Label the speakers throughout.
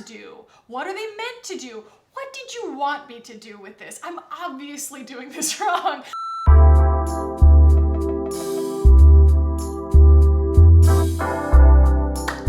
Speaker 1: do? What are they meant to do? What did you want me to do with this? I'm obviously doing this wrong.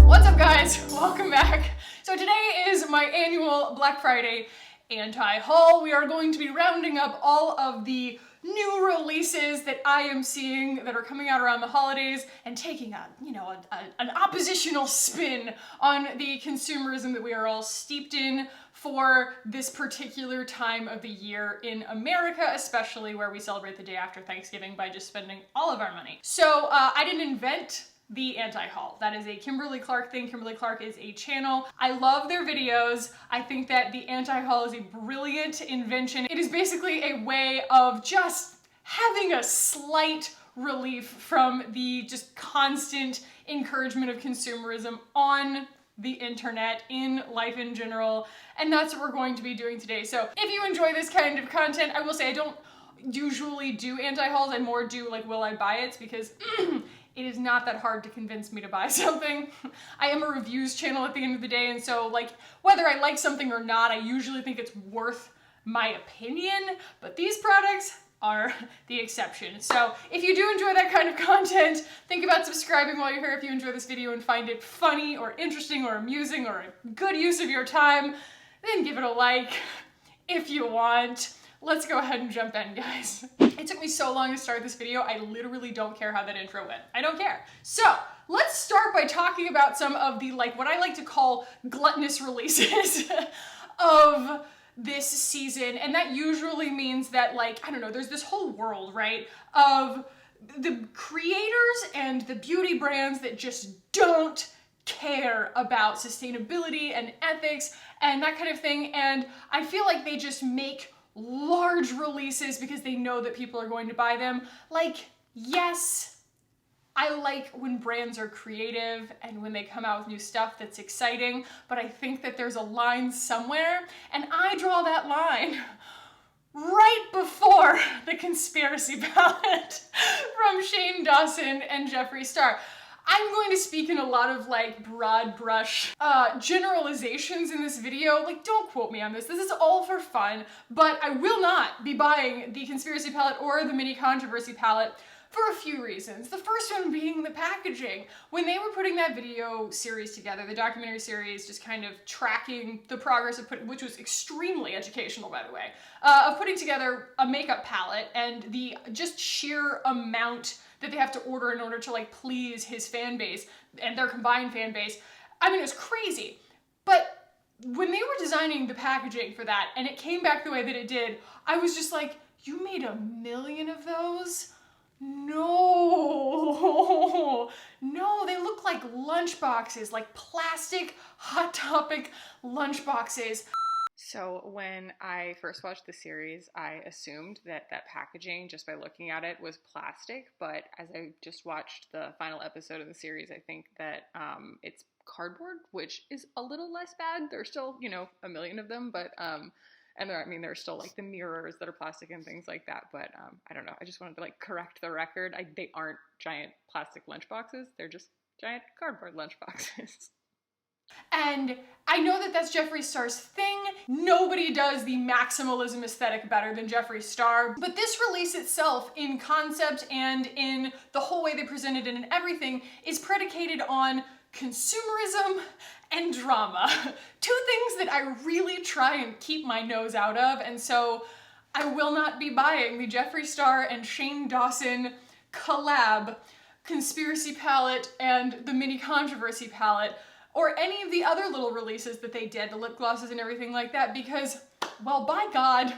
Speaker 1: What's up, guys? Welcome back. So today is my annual Black Friday anti-haul. We are going to be rounding up all of the new releases that I am seeing that are coming out around the holidays and taking an oppositional spin on the consumerism that we are all steeped in for this particular time of the year in America, especially where we celebrate the day after Thanksgiving by just spending all of our money. So I didn't invent the anti-haul. That is a Kimberly Clark thing. Kimberly Clark is a channel. I love their videos. I think that the anti-haul is a brilliant invention. It is basically a way of just having a slight relief from the just constant encouragement of consumerism on the internet, in life in general, and that's what we're going to be doing today. So if you enjoy this kind of content, I will say I don't usually do anti-hauls. I more do like will I buy it, because it is not that hard to convince me to buy something. I am a reviews channel at the end of the day, and so like whether I like something or not, I usually think it's worth my opinion, but these products are the exception. So if you do enjoy that kind of content, think about subscribing while you're here if you enjoy this video and find it funny or interesting or amusing or a good use of your time, then give it a like if you want. Let's go ahead and jump in, guys. It took me so long to start this video, I literally don't care how that intro went. I don't care. So let's start by talking about some of the what I like to call gluttonous releases of this season. And that usually means that I don't know, there's this whole world, right, of the creators and the beauty brands that just don't care about sustainability and ethics and that kind of thing. And I feel like they just make large releases because they know that people are going to buy them. Yes, I like when brands are creative and when they come out with new stuff that's exciting, but I think that there's a line somewhere, and I draw that line right before the conspiracy palette from Shane Dawson and Jeffree Star. I'm going to speak in a lot of broad brush generalizations in this video. Don't quote me on this. This is all for fun, but I will not be buying the conspiracy palette or the mini controversy palette for a few reasons. The first one being the packaging. When they were putting that video series together, the documentary series, just kind of tracking the progress of which was extremely educational, by the way, of putting together a makeup palette and the just sheer amount that they have to order in order to please his fan base and their combined fan base. I mean, it was crazy. But when they were designing the packaging for that and it came back the way that it did, I was just like, you made 1 million of those? No, they look like lunch boxes, like plastic Hot Topic lunch boxes. So when I first watched the series, I assumed that packaging, just by looking at it, was plastic. But as I just watched the final episode of the series, I think that it's cardboard, which is a little less bad. There's still, 1 million of them, but and there's still the mirrors that are plastic and things like that. But I don't know. I just wanted to correct the record. They aren't giant plastic lunch boxes. They're just giant cardboard lunch boxes. And I know that that's Jeffree Star's thing. Nobody does the maximalism aesthetic better than Jeffree Star. But this release itself, in concept and in the whole way they presented it and everything, is predicated on consumerism and drama. Two things that I really try and keep my nose out of, and so I will not be buying the Jeffree Star and Shane Dawson collab conspiracy palette and the mini controversy palette, or any of the other little releases that they did, the lip glosses and everything like that, because, well, by God,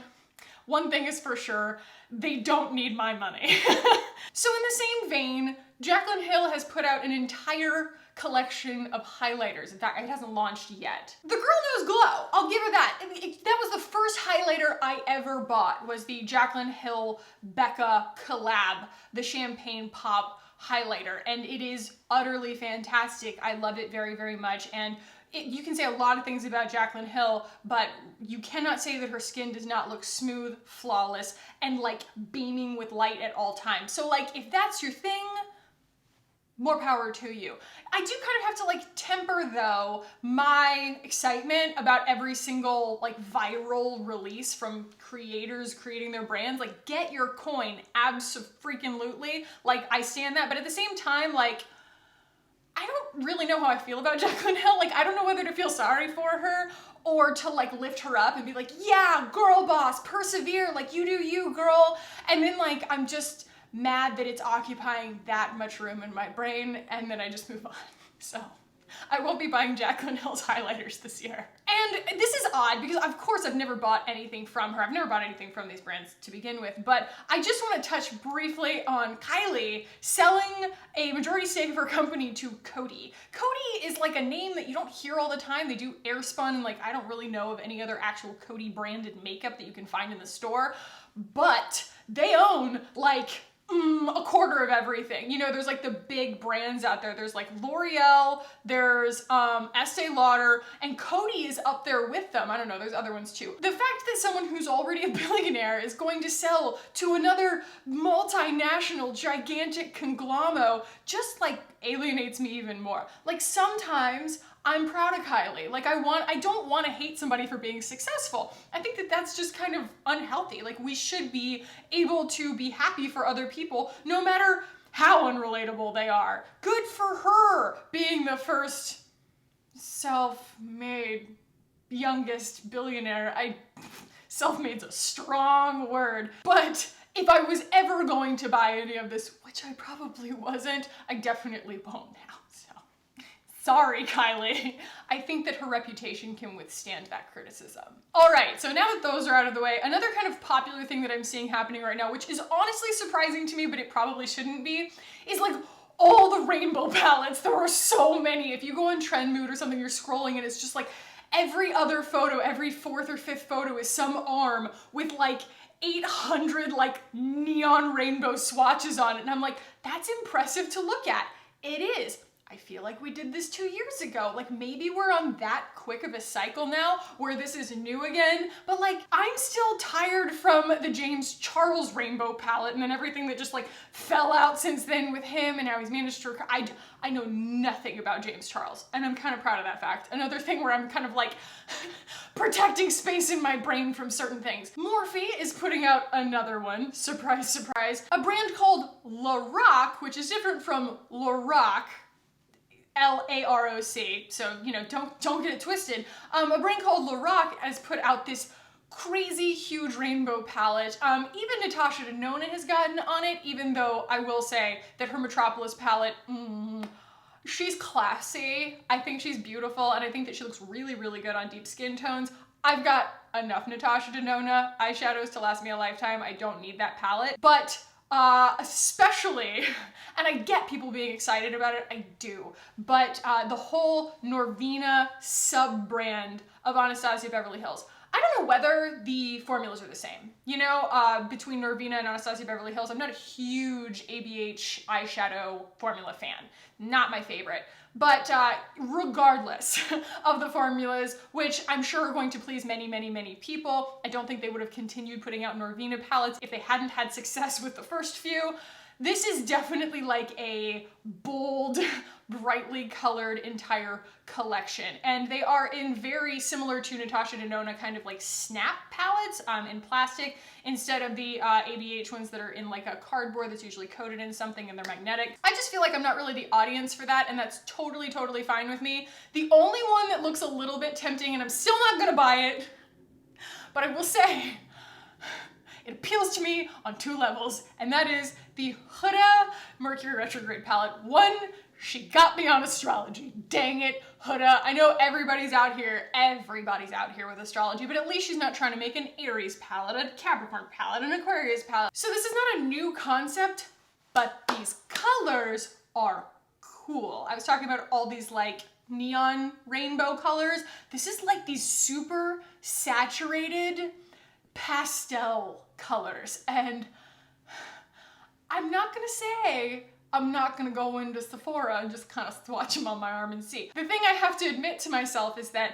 Speaker 1: one thing is for sure, they don't need my money. So in the same vein, Jaclyn Hill has put out an entire collection of highlighters. In fact, it hasn't launched yet. The girl knows glow. I'll give her that. That was the first highlighter I ever bought, was the Jaclyn Hill Becca collab, the Champagne Pop highlighter, and it is utterly fantastic. I love it very, very much, and you can say a lot of things about Jaclyn Hill, but you cannot say that her skin does not look smooth, flawless, and beaming with light at all times. So if that's your thing, more power to you. I do kind of have to like temper though my excitement about every single like viral release from creators creating their brands. Like, get your coin, abso-freaking-lutely. Like, I stand that, but at the same time, like, I don't really know how I feel about Jaclyn Hill. Like, I don't know whether to feel sorry for her or to like lift her up and be like, yeah, girl boss, persevere, like you do you, girl. And then like, I'm just mad that it's occupying that much room in my brain, and then I just move on. So I won't be buying Jaclyn Hill's highlighters this year. And this is odd because of course I've never bought anything from her. I've never bought anything from these brands to begin with, but I just want to touch briefly on Kylie selling a majority stake of her company to Coty. Coty is like a name that you don't hear all the time. They do Airspun, and like I don't really know of any other actual Coty branded makeup that you can find in the store, but they own like a quarter of everything. You know, there's like the big brands out there. There's like L'Oreal, there's Estee Lauder, and Coty is up there with them. I don't know, there's other ones too. The fact that someone who's already a billionaire is going to sell to another multinational gigantic conglomerate just like alienates me even more. Like, sometimes I'm proud of Kylie. Like, I don't want to hate somebody for being successful. I think that that's just kind of unhealthy. Like, we should be able to be happy for other people, no matter how unrelatable they are. Good for her being the first self-made youngest billionaire. Self-made's a strong word, but if I was ever going to buy any of this, which I probably wasn't, I definitely won't now. Sorry, Kylie. I think that her reputation can withstand that criticism. All right, so now that those are out of the way, another kind of popular thing that I'm seeing happening right now, which is honestly surprising to me, but it probably shouldn't be, is like all the rainbow palettes. There are so many. If you go on Trendmood or something, you're scrolling and it's just like every other photo, every fourth or fifth photo is some arm with like 800 like neon rainbow swatches on it. And I'm like, that's impressive to look at. It is. I feel like we did this 2 years ago. Like, maybe we're on that quick of a cycle now where this is new again, but like, I'm still tired from the James Charles rainbow palette and then everything that just like fell out since then with him, and now he's managed to, I know nothing about James Charles, and I'm kind of proud of that fact. Another thing where I'm kind of like protecting space in my brain from certain things. Morphe is putting out another one, surprise, surprise, a brand called Laroc, which is different from Laroc, L-A-R-O-C, so, you know, don't get it twisted. A brand called Laroc has put out this crazy huge rainbow palette. Even Natasha Denona has gotten on it, even though I will say that her Metropolis palette, she's classy. I think she's beautiful, and I think that she looks really, really good on deep skin tones. I've got enough Natasha Denona eyeshadows to last me a lifetime. I don't need that palette, but especially, and I get people being excited about it, I do, but the whole Norvina sub-brand of Anastasia Beverly Hills. I don't know whether the formulas are the same. You know, between Norvina and Anastasia Beverly Hills, I'm not a huge ABH eyeshadow formula fan. Not my favorite. But regardless of the formulas, which I'm sure are going to please many, many, many people, I don't think they would have continued putting out Norvina palettes if they hadn't had success with the first few. This is definitely like a bold, brightly colored entire collection. And they are in very similar to Natasha Denona kind of like snap palettes in plastic instead of the ABH ones that are in like a cardboard that's usually coated in something and they're magnetic. I just feel like I'm not really the audience for that, and that's totally, totally fine with me. The only one that looks a little bit tempting, and I'm still not gonna buy it, but I will say, it appeals to me on two levels, and that is the Huda Mercury Retrograde palette. One, she got me on astrology. Dang it, Huda. I know everybody's out here with astrology, but at least she's not trying to make an Aries palette, a Capricorn palette, an Aquarius palette. So this is not a new concept, but these colors are cool. I was talking about all these like neon rainbow colors. This is like these super saturated pastel colors, and I'm not gonna say I'm not gonna go into Sephora and just kind of swatch them on my arm and see. The thing I have to admit to myself is that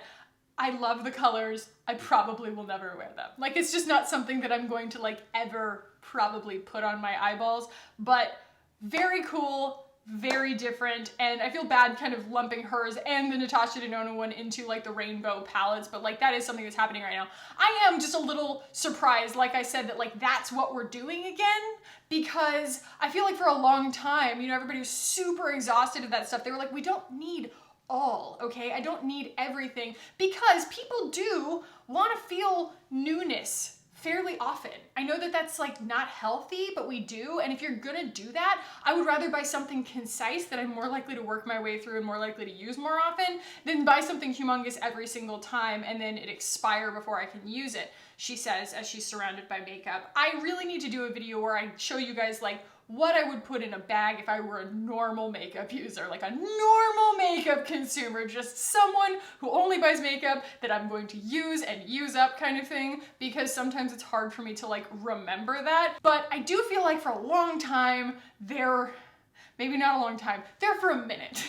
Speaker 1: I love the colors. I probably will never wear them. Like, it's just not something that I'm going to like ever probably put on my eyeballs, but very cool. very different, and I feel bad kind of lumping hers and the Natasha Denona one into like the rainbow palettes, but like that is something that's happening right now. I am just a little surprised, like I said, that like that's what we're doing again, because I feel like for a long time, you know, everybody was super exhausted of that stuff. They were like, we don't need all, okay? I don't need everything, because people do want to feel newness fairly often. I know that that's like not healthy, but we do. And if you're gonna do that, I would rather buy something concise that I'm more likely to work my way through and more likely to use more often than buy something humongous every single time and then it expire before I can use it, she says as she's surrounded by makeup. I really need to do a video where I show you guys like what I would put in a bag if I were a normal makeup user, like a normal makeup consumer, just someone who only buys makeup that I'm going to use and use up kind of thing, because sometimes it's hard for me to like remember that. But I do feel like for a long time maybe not a long time, there for a minute,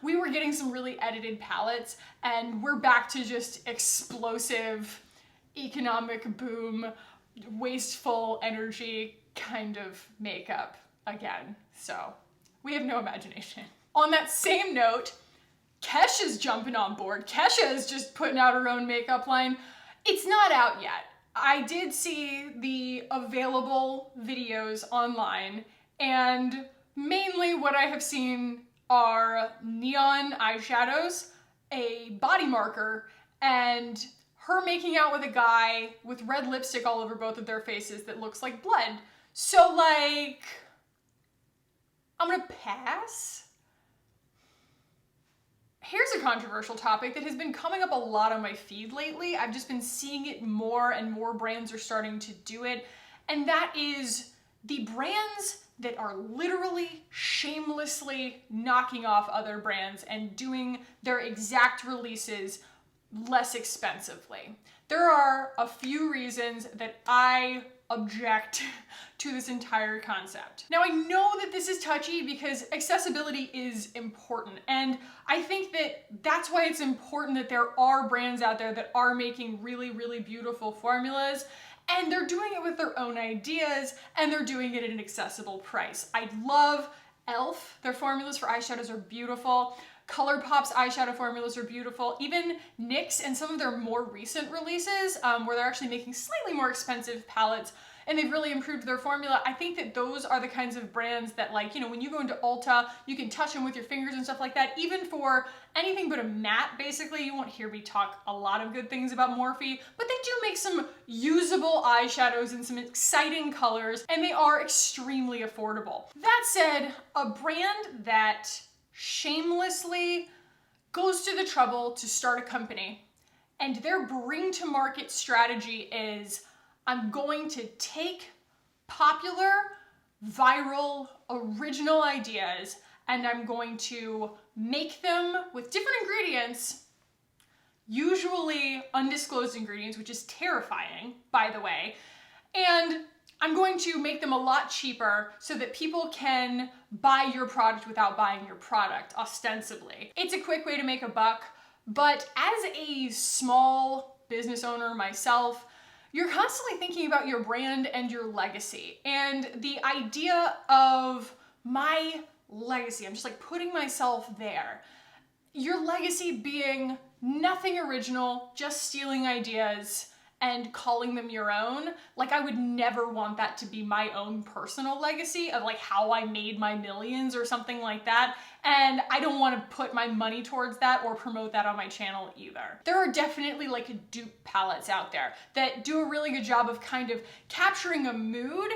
Speaker 1: we were getting some really edited palettes, and we're back to just explosive, economic boom, wasteful energy kind of makeup again. So we have no imagination. On that same note, Kesha's jumping on board. Kesha is just putting out her own makeup line. It's not out yet. I did see the available videos online, and mainly what I have seen are neon eyeshadows, a body marker, and her making out with a guy with red lipstick all over both of their faces that looks like blood. So like, I'm gonna pass. Here's a controversial topic that has been coming up a lot on my feed lately. I've just been seeing it more and more brands are starting to do it. And that is the brands that are literally shamelessly knocking off other brands and doing their exact releases less expensively. There are a few reasons that I object to this entire concept. Now, I know that this is touchy because accessibility is important, and I think that that's why it's important that there are brands out there that are making really, really beautiful formulas, and they're doing it with their own ideas, and they're doing it at an accessible price. I love e.l.f. Their formulas for eyeshadows are beautiful. ColourPop's eyeshadow formulas are beautiful. Even NYX and some of their more recent releases, where they're actually making slightly more expensive palettes and they've really improved their formula. I think that those are the kinds of brands that, like, you know, when you go into Ulta, you can touch them with your fingers and stuff like that. Even for anything but a matte, basically, you won't hear me talk a lot of good things about Morphe, but they do make some usable eyeshadows in some exciting colors, and they are extremely affordable. That said, a brand that shamelessly goes to the trouble to start a company, and their bring to market strategy is, I'm going to take popular, viral, original ideas and I'm going to make them with different ingredients, usually undisclosed ingredients, which is terrifying, by the way, and I'm going to make them a lot cheaper so that people can buy your product without buying your product, ostensibly. It's a quick way to make a buck, but as a small business owner myself, you're constantly thinking about your brand and your legacy. And the idea of my legacy, I'm just like putting myself there. Your legacy being nothing original, just stealing ideas and calling them your own. Like, I would never want that to be my own personal legacy of like how I made my millions or something like that. And I don't want to put my money towards that or promote that on my channel either. There are definitely like dupe palettes out there that do a really good job of kind of capturing a mood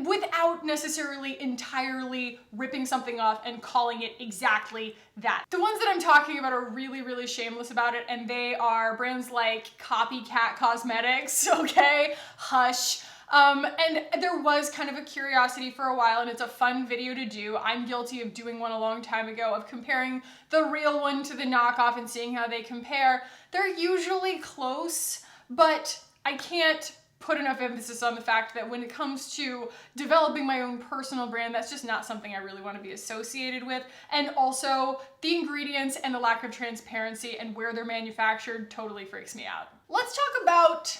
Speaker 1: without necessarily entirely ripping something off and calling it exactly that. The ones that I'm talking about are really, really shameless about it, and they are brands like Copycat Cosmetics, okay? Hush. And there was kind of a curiosity for a while, and it's a fun video to do. I'm guilty of doing one a long time ago, of comparing the real one to the knockoff and seeing how they compare. They're usually close, but I can't put enough emphasis on the fact that when it comes to developing my own personal brand, that's just not something I really want to be associated with. And also, the ingredients and the lack of transparency and where they're manufactured totally freaks me out. Let's talk about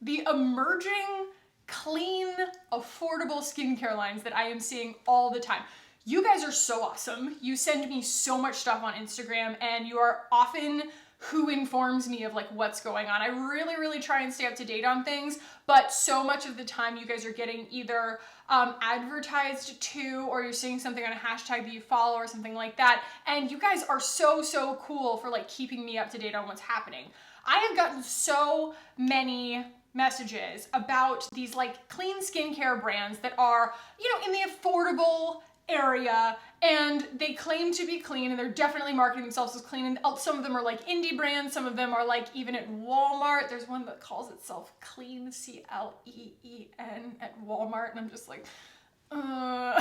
Speaker 1: the emerging, clean, affordable skincare lines that I am seeing all the time. You guys are so awesome. You send me so much stuff on Instagram, and you are often who informs me of like what's going on. I really try and stay up to date on things, but so much of the time you guys are getting either advertised to, or you're seeing something on a hashtag that you follow or something like that. And you guys are so cool for like keeping me up to date on what's happening. I have gotten so many messages about these like clean skincare brands that are, you know, in the affordable area, and they claim to be clean, and they're definitely marketing themselves as clean, and some of them are like indie brands, some of them are like even at Walmart. There's one that calls itself Clean, C-L-E-E-N, at Walmart, and I'm just like, Other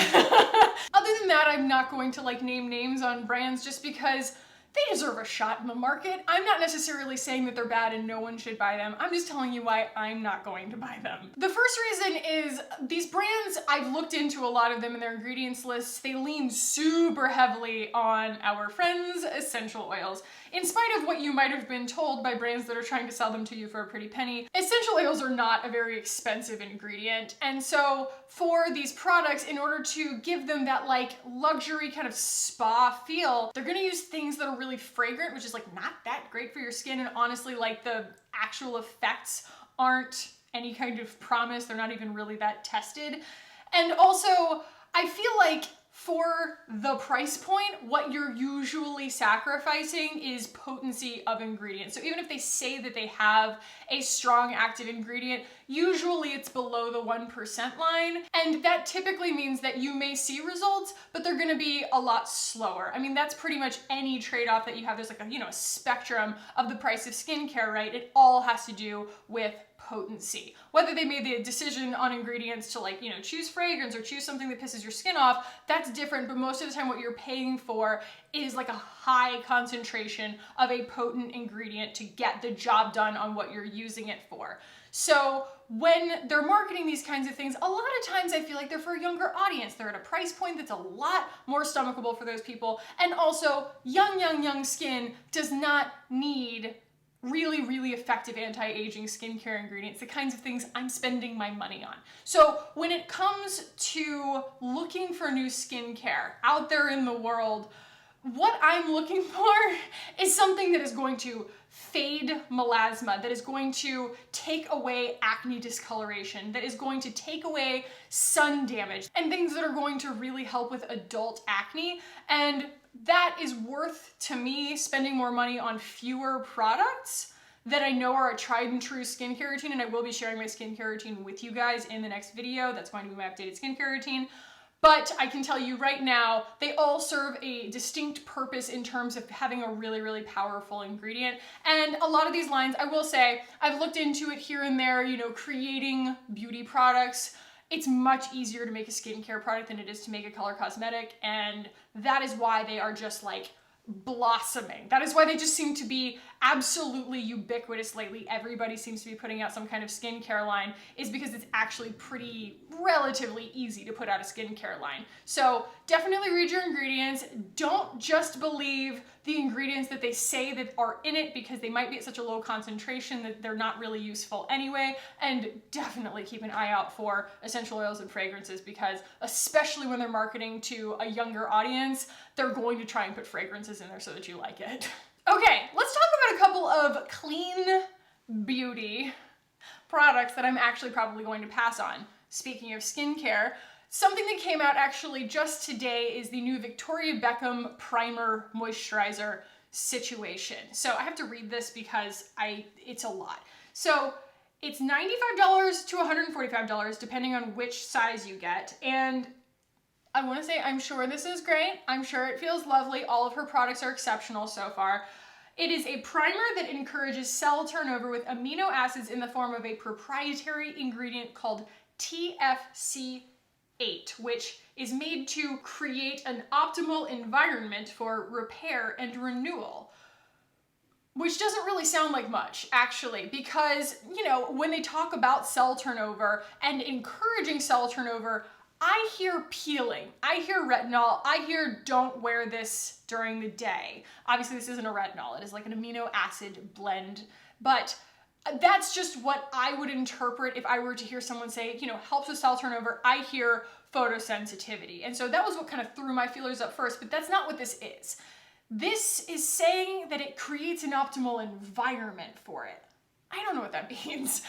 Speaker 1: than that, I'm not going to like name names on brands just because they deserve a shot in the market. I'm not necessarily saying that they're bad and no one should buy them. I'm just telling you why I'm not going to buy them. The first reason is these brands, I've looked into a lot of them in their ingredients lists. They lean super heavily on our friends' essential oils. In spite of what you might have been told by brands that are trying to sell them to you for a pretty penny, essential oils are not a very expensive ingredient. And so for these products, in order to give them that like luxury kind of spa feel, they're gonna use things that are really fragrant, which is like not that great for your skin. And honestly, like the actual effects aren't any kind of promise. They're not even really that tested. And also, I feel like for the price point, what you're usually sacrificing is potency of ingredients. So even if they say that they have a strong active ingredient, usually it's below the 1% line. And that typically means that you may see results, but they're gonna be a lot slower. I mean, that's pretty much any trade-off that you have. There's like a, you know, a spectrum of the price of skincare, right? It all has to do with potency. Whether they made the decision on ingredients to like, you know, choose fragrance or choose something that pisses your skin off, that's different, but most of the time what you're paying for is like a high concentration of a potent ingredient to get the job done on what you're using it for. So when they're marketing these kinds of things, a lot of times I feel like they're for a younger audience. They're at a price point that's a lot more stomachable for those people. And also, young skin does not need really effective anti-aging skincare ingredients, the kinds of things I'm spending my money on. So when it comes to looking for new skincare out there in the world, what I'm looking for is something that is going to fade melasma, that is going to take away acne discoloration, that is going to take away sun damage, and things that are going to really help with adult acne. And that is worth, to me, spending more money on fewer products that I know are a tried and true skincare routine, and I will be sharing my skincare routine with you guys in the next video. That's going to be my updated skincare routine. But I can tell you right now, they all serve a distinct purpose in terms of having a really powerful ingredient. And a lot of these lines, I will say, I've looked into it here and there, you know, creating beauty products. It's much easier to make a skincare product than it is to make a color cosmetic, and that is why they are just like blossoming. That is why they just seem to be absolutely ubiquitous lately. Everybody seems to be putting out some kind of skincare line, is because it's actually pretty relatively easy to put out a skincare line. So definitely read your ingredients. Don't just believe the ingredients that they say that are in it, because they might be at such a low concentration that they're not really useful anyway. And definitely keep an eye out for essential oils and fragrances, because especially when they're marketing to a younger audience, they're going to try and put fragrances in there so that you like it. Okay, let's talk about a couple of clean beauty products that I'm actually probably going to pass on. Speaking of skincare, something that came out actually just today is the new Victoria Beckham Primer Moisturizer situation. So I have to read this because it's a lot. So it's $95 to $145 depending on which size you get. And I want to say, I'm sure this is great. I'm sure it feels lovely. All of her products are exceptional so far. It is a primer that encourages cell turnover with amino acids in the form of a proprietary ingredient called TFC8, which is made to create an optimal environment for repair and renewal. Which doesn't really sound like much, actually, because, you know, when they talk about cell turnover and encouraging cell turnover, I hear peeling, I hear retinol, I hear don't wear this during the day. Obviously this isn't a retinol, it is like an amino acid blend, but that's just what I would interpret if I were to hear someone say, you know, helps with cell turnover. I hear photosensitivity. And so that was what kind of threw my feelers up first, but that's not what this is. This is saying that it creates an optimal environment for it. I don't know what that means.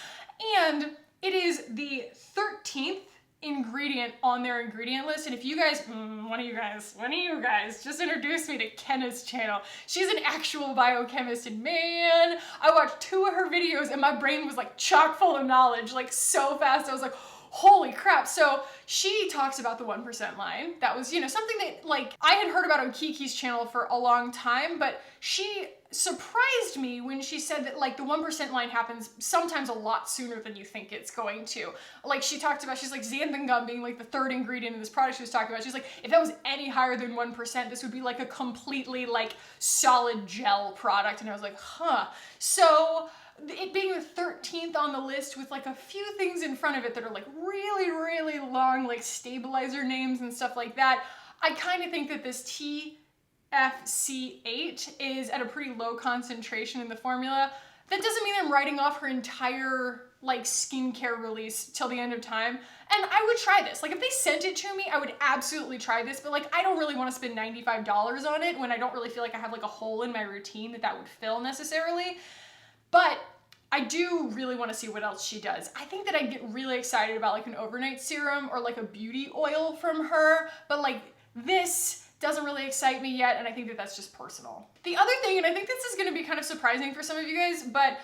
Speaker 1: And it is the 13th ingredient on their ingredient list. And if you guys, one of you guys just introduced me to Kenna's channel. She's an actual biochemist, and man, I watched 2 of her videos and my brain was like chock full of knowledge, like so fast. I was like, holy crap. So she talks about the 1% line. That was, you know, something that like I had heard about on Kakkie's channel for a long time, but she surprised me when she said that like the 1% line happens sometimes a lot sooner than you think it's going to. Like she talked about, she's like xanthan gum being like the 3rd ingredient in this product she was talking about. She's like, if that was any higher than 1%, this would be like a completely like solid gel product. And I was like, huh. So it being the 13th on the list with like a few things in front of it that are like really, really long, like stabilizer names and stuff like that, I kind of think that this TFC8 is at a pretty low concentration in the formula. That doesn't mean I'm writing off her entire like skincare release till the end of time. And I would try this. Like if they sent it to me, I would absolutely try this, but like I don't really want to spend $95 on it when I don't really feel like I have like a hole in my routine that would fill necessarily. But I do really want to see what else she does. I think that I'd get really excited about like an overnight serum or like a beauty oil from her, but like this doesn't really excite me yet, and I think that that's just personal. The other thing, and I think this is going to be kind of surprising for some of you guys, but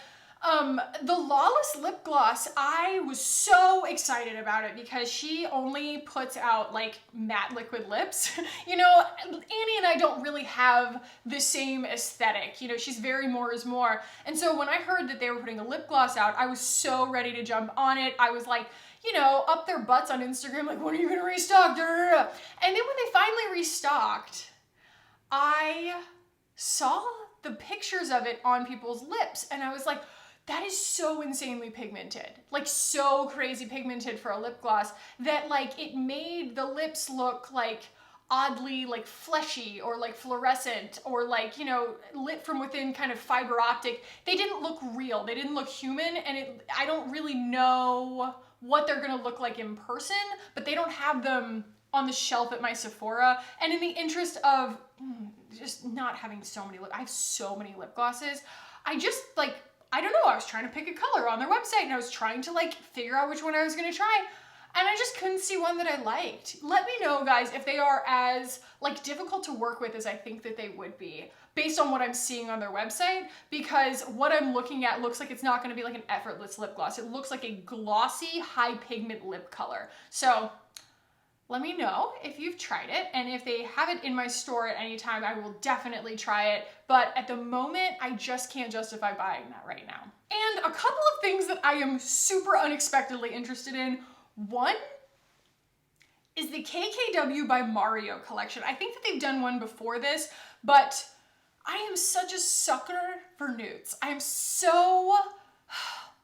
Speaker 1: the Lawless lip gloss, I was so excited about it because she only puts out like matte liquid lips. You know, Annie and I don't really have the same aesthetic. You know, she's very more is more. And so when I heard that they were putting a lip gloss out, I was so ready to jump on it. I was like, you know, up their butts on Instagram, like, when are you gonna restock? Da, da, da. And then when they finally restocked, I saw the pictures of it on people's lips, and I was like, that is so insanely pigmented, like so crazy pigmented for a lip gloss that like it made the lips look like oddly like fleshy or like fluorescent or like, you know, lit from within, kind of fiber optic. They didn't look real, they didn't look human, and I don't really know what they're gonna look like in person, but they don't have them on the shelf at my Sephora. And in the interest of just not having so many I have so many lip glosses, I just like, I don't know, I was trying to pick a color on their website and I was trying to like figure out which one I was gonna try, and I just couldn't see one that I liked. Let me know, guys, if they are as like difficult to work with as I think that they would be based on what I'm seeing on their website, because what I'm looking at looks like it's not gonna be like an effortless lip gloss. It looks like a glossy, high pigment lip color. So let me know if you've tried it, and if they have it in my store at any time, I will definitely try it. But at the moment, I just can't justify buying that right now. And a couple of things that I am super unexpectedly interested in. One is the KKW by Mario collection. I think that they've done one before this, but I am such a sucker for nudes. I am so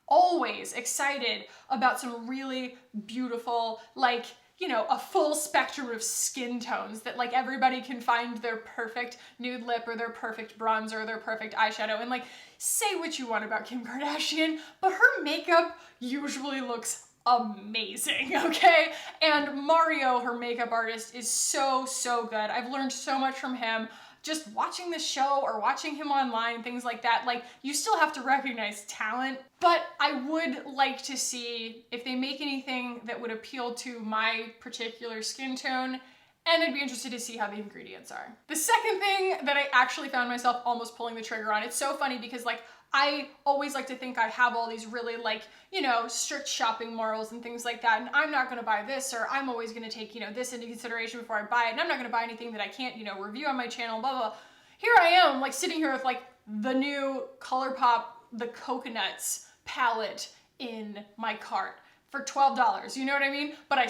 Speaker 1: always excited about some really beautiful, like, you know, a full spectrum of skin tones that like everybody can find their perfect nude lip or their perfect bronzer or their perfect eyeshadow. And like, say what you want about Kim Kardashian, but her makeup usually looks amazing, okay? And Mario, her makeup artist, is so, so good. I've learned so much from him. Just watching the show or watching him online, things like that, like you still have to recognize talent, but I would like to see if they make anything that would appeal to my particular skin tone, and I'd be interested to see how the ingredients are. The second thing that I actually found myself almost pulling the trigger on, it's so funny because like I always like to think I have all these really like, you know, strict shopping morals and things like that, and I'm not gonna buy this, or I'm always gonna take, you know, this into consideration before I buy it, and I'm not gonna buy anything that I can't, you know, review on my channel, blah, blah, blah. Here I am, like sitting here with like the new ColourPop, the Coconuts palette in my cart for $12, you know what I mean? But I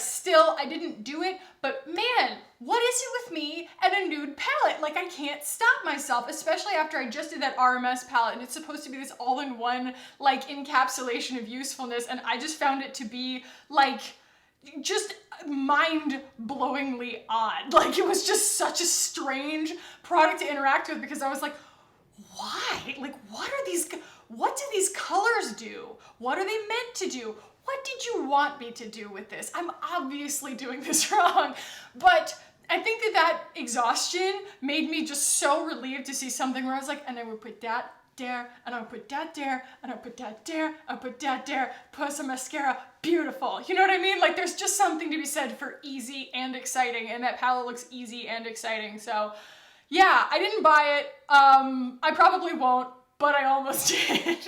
Speaker 1: didn't do it, but man, what is it with me and a nude palette? Like I can't stop myself, especially after I just did that RMS palette, and it's supposed to be this all-in-one like encapsulation of usefulness, and I just found it to be like just mind-blowingly odd. Like it was just such a strange product to interact with because I was like, why? Like what do these colors do? What are they meant to do? What did you want me to do with this? I'm obviously doing this wrong, but I think that exhaustion made me just so relieved to see something where I was like, and I would put that there, and I would put that there, and I would put that there, I would put that there, put some mascara, beautiful. You know what I mean? Like, there's just something to be said for easy and exciting, and that palette looks easy and exciting. So yeah, I didn't buy it. I probably won't, but I almost did.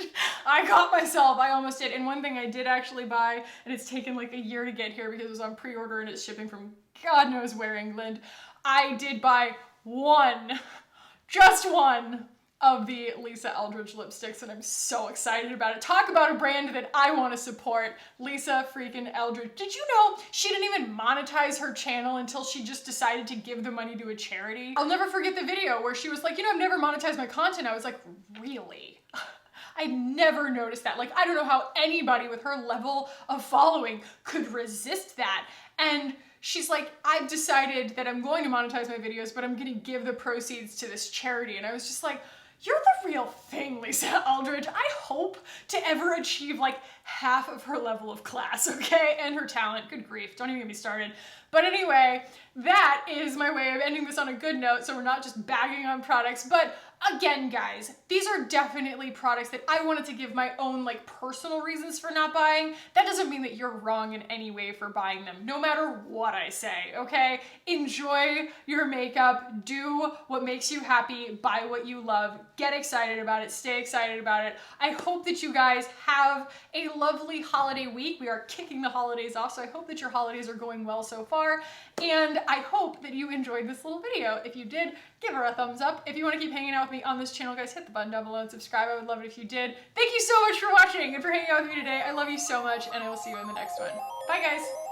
Speaker 1: I got myself, I almost did. And one thing I did actually buy, and it's taken like a year to get here because it was on pre-order and it's shipping from God knows where, England. I did buy one, just one, of the Lisa Eldridge lipsticks, and I'm so excited about it. Talk about a brand that I want to support, Lisa freaking Eldridge. Did you know she didn't even monetize her channel until she just decided to give the money to a charity? I'll never forget the video where she was like, you know, I've never monetized my content. I was like, really? I never noticed that. Like, I don't know how anybody with her level of following could resist that. And she's like, I've decided that I'm going to monetize my videos, but I'm gonna give the proceeds to this charity. And I was just like, you're the real thing, Lisa Eldridge. I hope to ever achieve like half of her level of class, okay? And her talent. Good grief, don't even get me started. But anyway, that is my way of ending this on a good note, so we're not just bagging on products. But again, guys, these are definitely products that I wanted to give my own like personal reasons for not buying. That doesn't mean that you're wrong in any way for buying them, no matter what I say, okay? Enjoy your makeup, do what makes you happy, buy what you love, get excited about it, stay excited about it. I hope that you guys have a lovely holiday week. We are kicking the holidays off, so I hope that your holidays are going well so far. And I hope that you enjoyed this little video. If you did, give her a thumbs up. If you want to keep hanging out with me on this channel, guys, hit the button down below and subscribe. I would love it if you did. Thank you so much for watching and for hanging out with me today. I love you so much, and I will see you in the next one. Bye, guys.